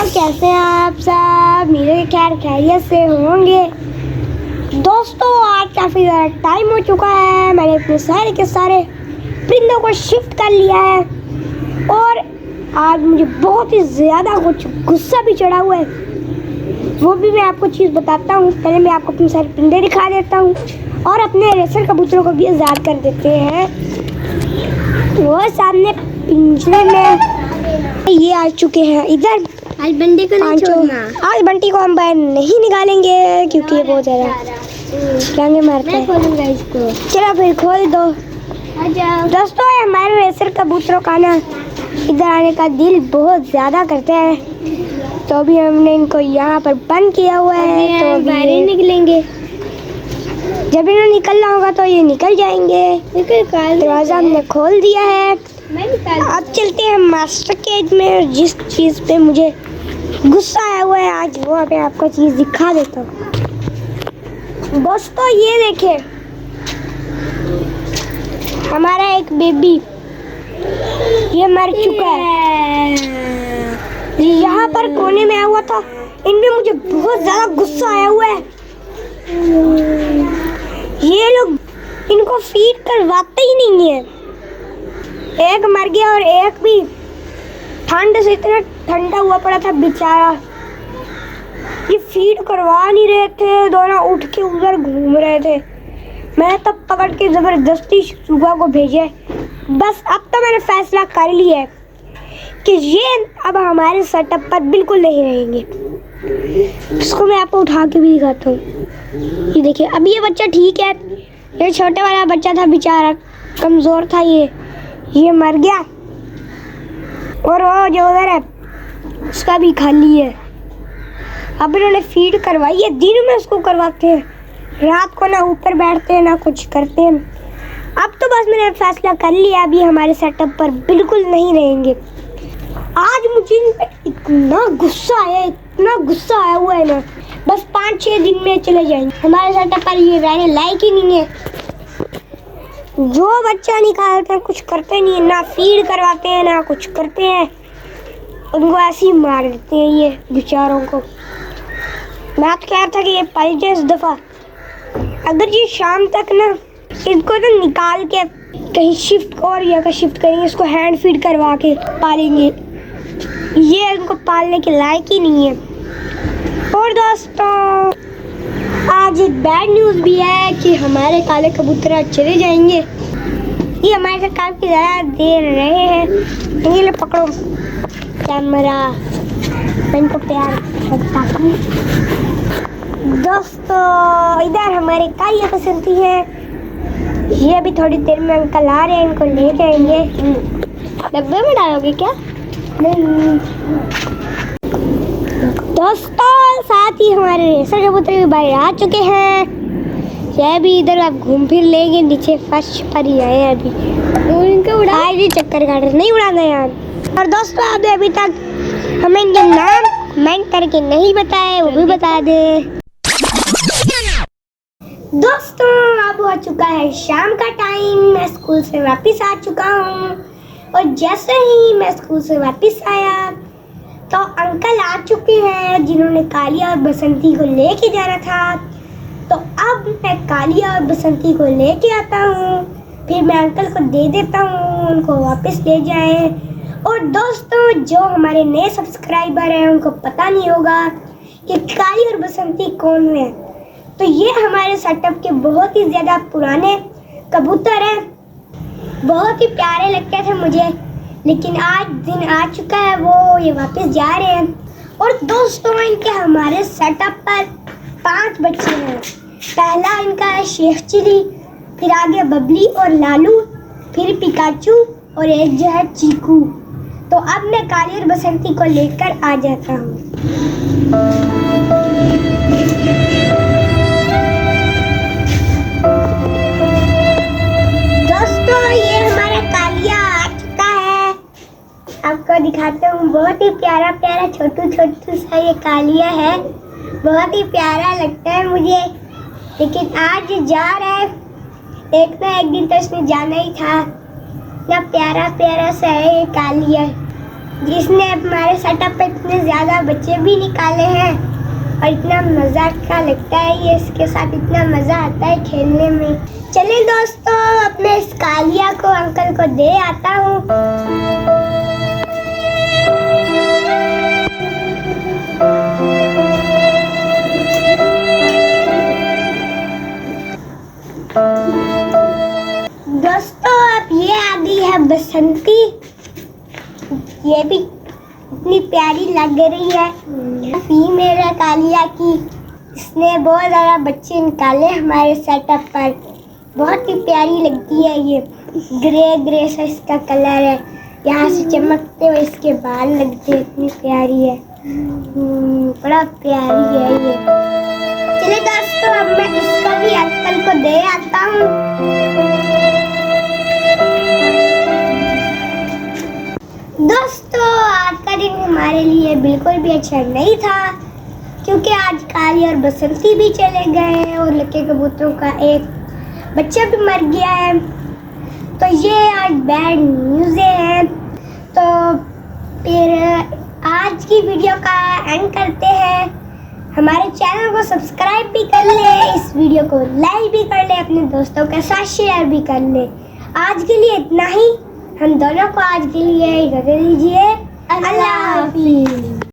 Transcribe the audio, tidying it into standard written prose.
कैसे हैं आप सब? मेरे खैर खैरियत से होंगे। दोस्तों आज काफ़ी ज़्यादा टाइम हो चुका है, मैंने अपने सारे के सारे परिंदों को शिफ्ट कर लिया है और आज मुझे बहुत ही ज़्यादा कुछ गुस्सा भी चढ़ा हुआ है। वो भी मैं आपको चीज़ बताता हूँ। पहले मैं आपको अपने सारे परिंदे दिखा देता हूँ और अपने रेसर कबूतरों को भी आज़ाद कर देते हैं। वो सामने पिंजरे में ये आ चुके हैं। इधर आज बंटी को नहीं छोड़ना। आज बंटी को हम बाहर नहीं निकालेंगे क्योंकि ये बहुत ज़्यादा रंगे मारता है। मैं खोलूंगा इसको। चलो फिर खोल दो। दोस्तों हमारे रेसर कबूतरों का ना इधर आने का दिल बहुत ज़्यादा करते हैं, तो अभी हमने इनको यहाँ पर बंद किया हुआ है। तो बाहर निकलेंगे। जब इन्हें निकलना होगा तो ये निकल जाएंगे। दरवाज़ा हमने खोल दिया है। अब चलते हैं मास्टर केज में। जिस चीज़ पे मुझे गुस्सा आया हुआ है आज वो मैं आपको चीज़ दिखा देता हूँ। दोस्तों ये देखें, हमारा एक बेबी ये मर चुका है। यहाँ पर कोने में आया हुआ था, इनमें मुझे बहुत ज़्यादा गुस्सा आया हुआ है। ये लोग इनको फीड करवाते ही नहीं है। एक मर गया और एक भी ठंड से इतना ठंडा हुआ पड़ा था बेचारा। ये फीड करवा नहीं रहे थे, दोनों उठ के उधर घूम रहे थे। मैं तब पकड़ के ज़बरदस्ती सुबह को भेजे। बस अब तो मैंने फैसला कर लिया है कि ये अब हमारे सेटअप पर बिल्कुल नहीं रहेंगे। इसको मैं आपको उठा के भी दिखाता हूँ। ये देखिए अभी ये बच्चा ठीक है। ये छोटे वाला बच्चा था बेचारा, कमज़ोर था। ये मर गया और वो जो उधर है उसका भी खाली है। अब इन्होंने फीड करवाई है, दिन में उसको करवाते हैं, रात को ना ऊपर बैठते हैं ना कुछ करते हैं। अब तो बस मैंने फैसला कर लिया, अभी हमारे सेटअप पर बिल्कुल नहीं रहेंगे। आज मुझे इन पे इतना गुस्सा आया, इतना गुस्सा आया हुआ है ना, बस 5-6 दिन में चले जाएंगे। हमारे सेटअप पर ये रहने लायक ही नहीं है। जो बच्चा निकालते हैं कुछ करते नहीं है, ना फीड करवाते हैं ना कुछ करते हैं, उनको ऐसे ही मार देते हैं ये बेचारों को। मैं तो कह रहा था कि ये पल जाए इस दफ़ा। अगर ये शाम तक ना इसको तो निकाल के कहीं शिफ्ट और जगह शिफ्ट करेंगे, इसको हैंड फीड करवा के पालेंगे। ये इनको पालने के लायक ही नहीं है। और दोस्तों आज एक बैड न्यूज़ भी है कि हमारे काले कबूतर आज चले जाएंगे। ये हमारे साथ काफ़ी ज़्यादा देर रहे हैं। ये ले पकड़ो कैमरा, मैं इनको प्यार करता हूँ। दोस्तों इधर हमारे कालिया बसंती है। ये अभी थोड़ी देर में अंकल आ रहे हैं, इनको ले जाएंगे। डब्बे में डालोगे क्या? नहीं। दोस्तों साथ ही हमारे रेसर कबूतर भी बाहर आ चुके हैं। ये भी इधर आप घूम फिर लेंगे, नीचे फर्श पर ही आए हैं अभी। और इनको उड़ा भी चक्कर काट रहे, नहीं उड़ाना यार। और दोस्तों आपने अभी तक हमें इनके नाम कमेंट करके नहीं बताए, वो भी बता दें। दोस्तों अब हो चुका है शाम का टाइम। मैं स्कूल से वापस आ चुका हूँ और जैसे ही मैं स्कूल से वापस आया तो अंकल आ चुके हैं जिन्होंने कालिया और बसंती को लेके जाना था। तो अब मैं कालिया और बसंती को लेके आता हूँ, फिर मैं अंकल को दे देता हूँ, उनको वापस ले जाएं। और दोस्तों जो हमारे नए सब्सक्राइबर हैं उनको पता नहीं होगा कि काली और बसंती कौन है। तो ये हमारे सेटअप के बहुत ही ज़्यादा पुराने कबूतर हैं, बहुत ही प्यारे लगते थे मुझे, लेकिन आज दिन आ चुका है वो ये वापस जा रहे हैं। और दोस्तों इनके हमारे सेटअप पर 5 बच्चे हैं। पहला इनका है शेख चिली, फिर आगे बबली और लालू, फिर पिकाचू और एक जो है चीकू। तो अब मैं काली और बसंती को लेकर आ जाता हूँ। दोस्तों ये हमारा कालिया आ चुका है, आपको दिखाता हूँ। बहुत ही प्यारा प्यारा छोटू छोटू सा ये कालिया है, बहुत ही प्यारा लगता है मुझे। लेकिन आज जा रहा है, एक ना एक दिन तो इसने जाना ही था। ना प्यारा प्यारा सा है ये कालिया। जिसने हमारे सेटअप पे इतने ज़्यादा बच्चे भी निकाले हैं और इतना मज़ा का लगता है ये, इसके साथ इतना मज़ा आता है खेलने में। चलिए दोस्तों, अपने इस कालिया को अंकल को दे आता हूँ। दोस्तों अब ये आ गई है बसंती, ये भी इतनी प्यारी लग रही है। फीमेल है कालिया की, इसने बहुत ज़्यादा बच्चे निकाले हमारे सेटअप पर, बहुत ही प्यारी लगती है ये। ग्रे ग्रे सा इसका कलर है, यहाँ से चमकते हुए इसके बाल लगते हैं, इतनी प्यारी है। बड़ा प्यारी है ये। चलिए दोस्तों, अब मैं इसको भी अंकल को दे आता हूँ। दोस्तों आज का दिन हमारे लिए बिल्कुल भी अच्छा नहीं था, क्योंकि आज काली और बसंती भी चले गए हैं और लक्के कबूतरों का एक बच्चा भी मर गया है। तो ये आज बैड न्यूज़ है। तो फिर आज की वीडियो का एंड करते हैं। हमारे चैनल को सब्सक्राइब भी कर ले, इस वीडियो को लाइक भी कर ले, अपने दोस्तों के साथ शेयर भी कर ले। आज के लिए इतना ही, हम दोनों को आज के लिए इजाज़त दीजिए। अल्लाह हाफिज़।